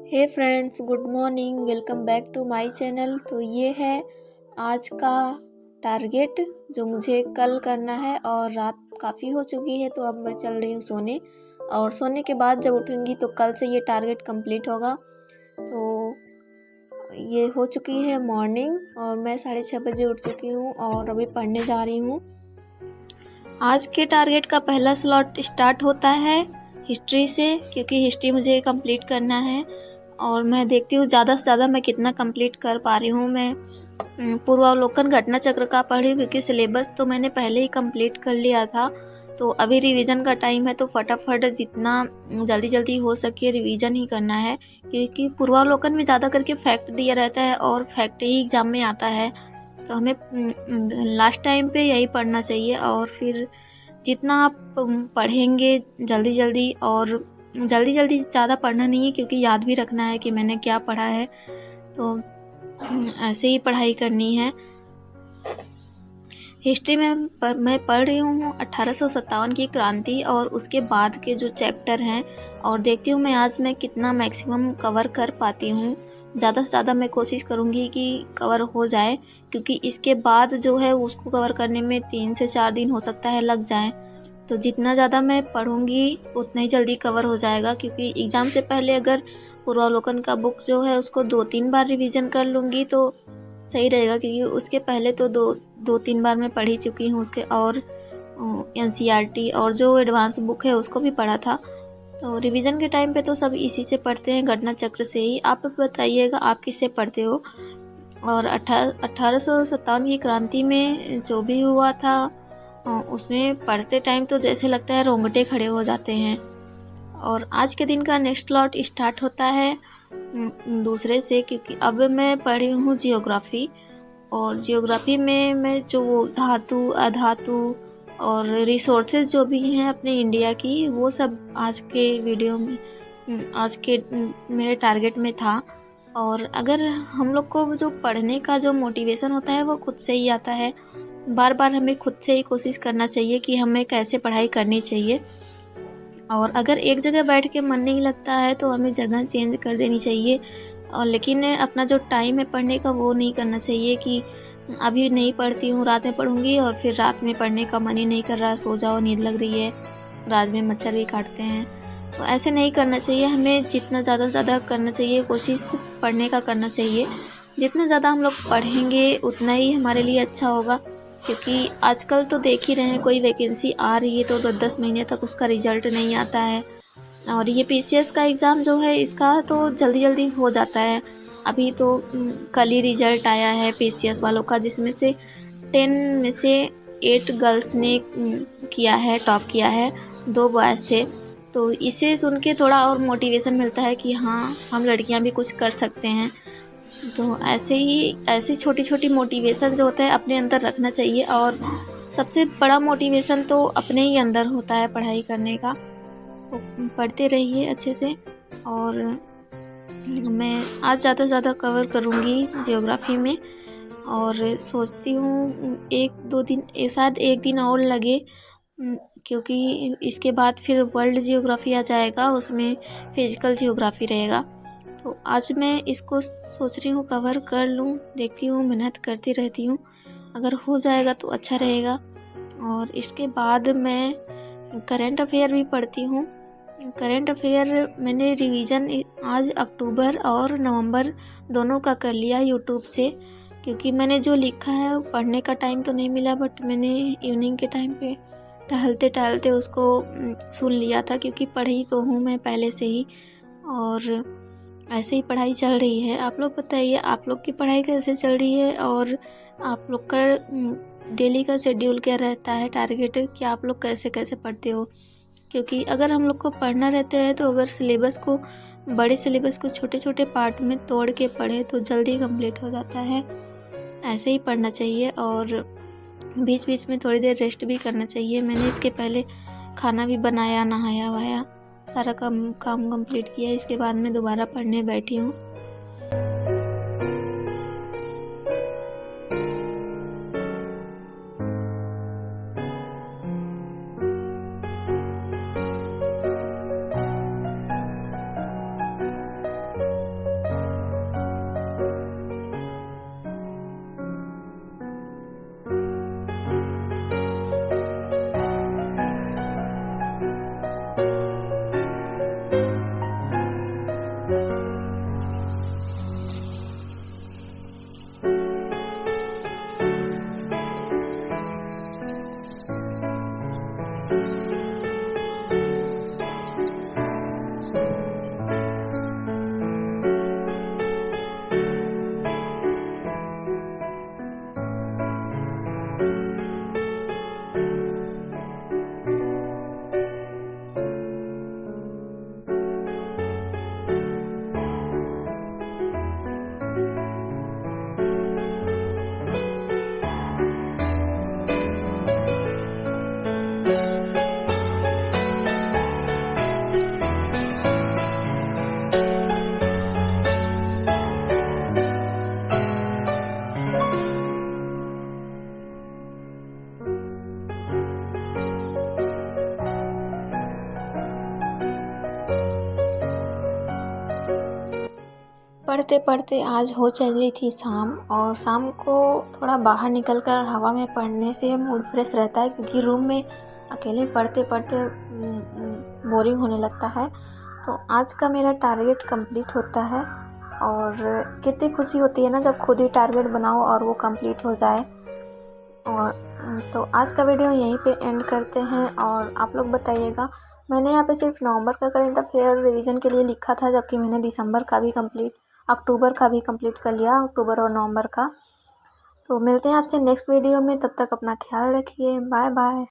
Hey friends, good morning. Welcome back to my channel. तो ये है आज का टारगेट जो मुझे कल करना है और रात काफ़ी हो चुकी है, तो अब मैं चल रही हूँ सोने। और सोने के बाद जब उठूँगी तो कल से ये टारगेट कंप्लीट होगा। तो ये हो चुकी है मॉर्निंग और मैं 6:30 बजे उठ चुकी हूँ और अभी पढ़ने जा रही हूँ। आज के टारगेट का पहला स्लॉट स्टार्ट होता है हिस्ट्री से, क्योंकि हिस्ट्री मुझे कंप्लीट करना है और मैं देखती हूँ ज़्यादा से ज़्यादा मैं कितना कंप्लीट कर पा रही हूँ। मैं पूर्वावलोकन घटना चक्र का पढ़ी हूँ, क्योंकि सिलेबस तो मैंने पहले ही कंप्लीट कर लिया था। तो अभी रिवीजन का टाइम है, तो फटाफट जितना जल्दी हो सके रिवीजन ही करना है, क्योंकि पूर्वावलोकन में ज़्यादा करके फैक्ट दिया रहता है और फैक्ट ही एग्ज़ाम में आता है। तो हमें लास्ट टाइम पे यही पढ़ना चाहिए और फिर जितना आप पढ़ेंगे जल्दी और जल्दी ज़्यादा पढ़ना नहीं है, क्योंकि याद भी रखना है कि मैंने क्या पढ़ा है। तो ऐसे ही पढ़ाई करनी है। हिस्ट्री में मैं पढ़ रही हूँ 1857 की क्रांति और उसके बाद के जो चैप्टर हैं, और देखती हूँ मैं कितना मैक्सिमम कवर कर पाती हूँ। ज़्यादा से ज़्यादा मैं कोशिश करूँगी कि कवर हो जाए, क्योंकि इसके बाद जो है उसको कवर करने में 3 से 4 दिन हो सकता है लग जाए। तो जितना ज़्यादा मैं पढ़ूँगी उतना ही जल्दी कवर हो जाएगा, क्योंकि एग्ज़ाम से पहले अगर पूर्वावलोकन का बुक जो है उसको 2-3 बार रिवीजन कर लूँगी तो सही रहेगा, क्योंकि उसके पहले तो दो तीन बार मैं पढ़ ही चुकी हूँ उसके, और NCERT और जो एडवांस बुक है उसको भी पढ़ा था। तो रिवीजन के टाइम पे तो सब इसी से पढ़ते हैं, घटना चक्र से ही। आप बताइएगा आप किससे पढ़ते हो। और 1857 की क्रांति में जो भी हुआ था उसमें पढ़ते टाइम तो जैसे लगता है रोंगटे खड़े हो जाते हैं। और आज के दिन का नेक्स्ट लॉट स्टार्ट होता है दूसरे से, क्योंकि अब मैं पढ़ी हूँ जियोग्राफी, और जियोग्राफी में मैं जो धातु अधातु और रिसोर्सेज जो भी हैं अपने इंडिया की, वो सब आज के वीडियो में आज के मेरे टारगेट में था। और अगर हम लोग को जो पढ़ने का जो मोटिवेशन होता है वो खुद से ही आता है। बार हमें खुद से ही कोशिश करना चाहिए कि हमें कैसे पढ़ाई करनी चाहिए। और अगर एक जगह बैठ के मन नहीं लगता है तो हमें जगह चेंज कर देनी चाहिए। और लेकिन अपना जो टाइम है पढ़ने का वो नहीं करना चाहिए कि अभी नहीं पढ़ती हूँ, रात में पढ़ूँगी, और फिर रात में पढ़ने का मन ही नहीं कर रहा, सो जाओ नींद लग रही है, रात में मच्छर भी काटते हैं। तो ऐसे नहीं करना चाहिए। हमें जितना ज़्यादा से ज़्यादा करना चाहिए, कोशिश पढ़ने का करना चाहिए। जितना ज़्यादा हम लोग पढ़ेंगे उतना ही हमारे लिए अच्छा होगा, क्योंकि आजकल तो देख ही रहे हैं कोई वैकेंसी आ रही है तो 10 महीने तक उसका रिजल्ट नहीं आता है। और ये PCS का एग्ज़ाम जो है इसका तो जल्दी हो जाता है। अभी तो कल ही रिजल्ट आया है PCS वालों का, जिसमें से 10 में से 8 गर्ल्स ने किया है, टॉप किया है, 2 बॉयज़ थे। तो इसे सुन के थोड़ा और मोटिवेशन मिलता है कि हाँ, हम लड़कियां भी कुछ कर सकते हैं। तो ऐसी छोटी मोटिवेशन जो होता है अपने अंदर रखना चाहिए, और सबसे बड़ा मोटिवेशन तो अपने ही अंदर होता है पढ़ाई करने का। तो पढ़ते रहिए अच्छे से। और मैं आज ज़्यादा से ज़्यादा कवर करूँगी जियोग्राफी में, और सोचती हूँ 1-2 दिन, शायद 1 दिन और लगे, क्योंकि इसके बाद फिर वर्ल्ड जियोग्राफी आ जाएगा, उसमें फिजिकल जियोग्राफी रहेगा। तो आज मैं इसको सोच रही हूँ कवर कर लूँ, देखती हूँ, मेहनत करती रहती हूँ, अगर हो जाएगा तो अच्छा रहेगा। और इसके बाद मैं करंट अफेयर भी पढ़ती हूँ। करंट अफेयर मैंने रिवीजन आज अक्टूबर और नवंबर दोनों का कर लिया यूट्यूब से, क्योंकि मैंने जो लिखा है पढ़ने का टाइम तो नहीं मिला, बट मैंने इवनिंग के टाइम पे टहलते उसको सुन लिया था, क्योंकि पढ़ी तो हूँ मैं पहले से ही, और ऐसे ही पढ़ाई चल रही है। आप लोग बताइए आप लोग की पढ़ाई कैसे चल रही है, और आप लोग का डेली का शेड्यूल क्या रहता है, टारगेट कि आप लोग कैसे पढ़ते हो। क्योंकि अगर हम लोग को पढ़ना रहता है तो अगर बड़े सिलेबस को छोटे पार्ट में तोड़ के पढ़ें तो जल्दी कंप्लीट हो जाता है। ऐसे ही पढ़ना चाहिए, और बीच में थोड़ी देर रेस्ट भी करना चाहिए। मैंने इसके पहले खाना भी बनाया, नहाया वहाया, सारा काम कंप्लीट किया। इसके बाद मैं दोबारा पढ़ने बैठी हूँ। पढ़ते पढ़ते आज हो चली थी शाम, और शाम को थोड़ा बाहर निकलकर हवा में पढ़ने से मूड फ्रेश रहता है, क्योंकि रूम में अकेले पढ़ते पढ़ते बोरिंग होने लगता है। तो आज का मेरा टारगेट कंप्लीट होता है, और कितनी खुशी होती है ना जब खुद ही टारगेट बनाओ और वो कंप्लीट हो जाए। और तो आज का वीडियो यहीं पे एंड करते हैं, और आप लोग बताइएगा। मैंने यहाँ पे सिर्फ नवंबर का करंट अफेयर रिवीजन के लिए लिखा था, जबकि मैंने अक्टूबर का भी कंप्लीट कर लिया, अक्टूबर और नवंबर का। तो मिलते हैं आपसे नेक्स्ट वीडियो में, तब तक अपना ख्याल रखिए। Bye bye.